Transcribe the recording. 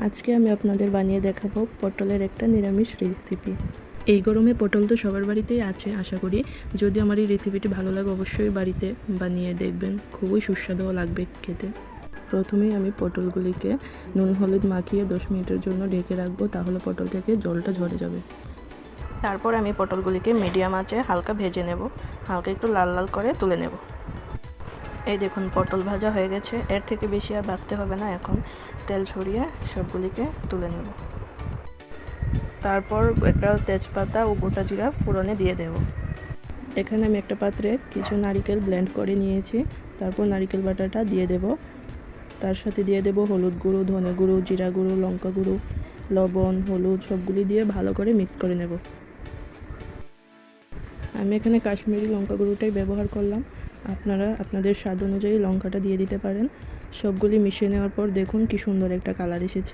আজকে আমি আপনাদের বানিয়ে দেখাবো পটলের একটা নিরামিষ রেসিপি। এই গরমে পটল তো সবার বাড়িতেই আছে আশা করি। যদি আমার এই রেসিপিটি ভালো লাগে অবশ্যই বাড়িতে বানিয়ে দেখবেন, খুবই সুস্বাদুও লাগবে খেতে। প্রথমেই আমি পটলগুলিকে নুন হলুদ মাখিয়ে 10 মিনিটের জন্য ঢেকে রাখবো, তাহলে পটল থেকে জলটা ঝরে যাবে। তারপর আমি পটলগুলিকে মিডিয়াম আঁচে হালকা ভেজে নেব, হালকা একটু লাল লাল করে তুলে নেব। এই দেখুন পটল ভাজা হয়ে গেছে, এর থেকে বেশি আর ভাজতে হবে না। এখন তেল ছড়িয়ে সবগুলিকে তুলে নেব। তারপর একটা তেজপাতা ও গোটা জিরা ফোড়নে দিয়ে দেব। এখানে আমি একটা পাত্রে কিছু নারকেল ব্লেন্ড করে নিয়েছি। তারপর নারকেল বাটাটা দিয়ে দেব। তার সাথে দিয়ে দেব হলুদ গুঁড়ো, ধনে গুঁড়ো, জিরা গুঁড়ো, লঙ্কা গুঁড়ো, লবণ, হলুদ সবগুলি দিয়ে ভালো করে মিক্স করে নেব। আমি এখানে কাশ্মীরি লঙ্কা গুঁড়োটাই ব্যবহার করলাম, আপনারা আপনাদের স্বাদ অনুযায়ী লঙ্কাটা দিয়ে দিতে পারেন। সবগুলি মিশিয়ে নেওয়ার পর দেখুন কি সুন্দর একটা কালার এসেছে।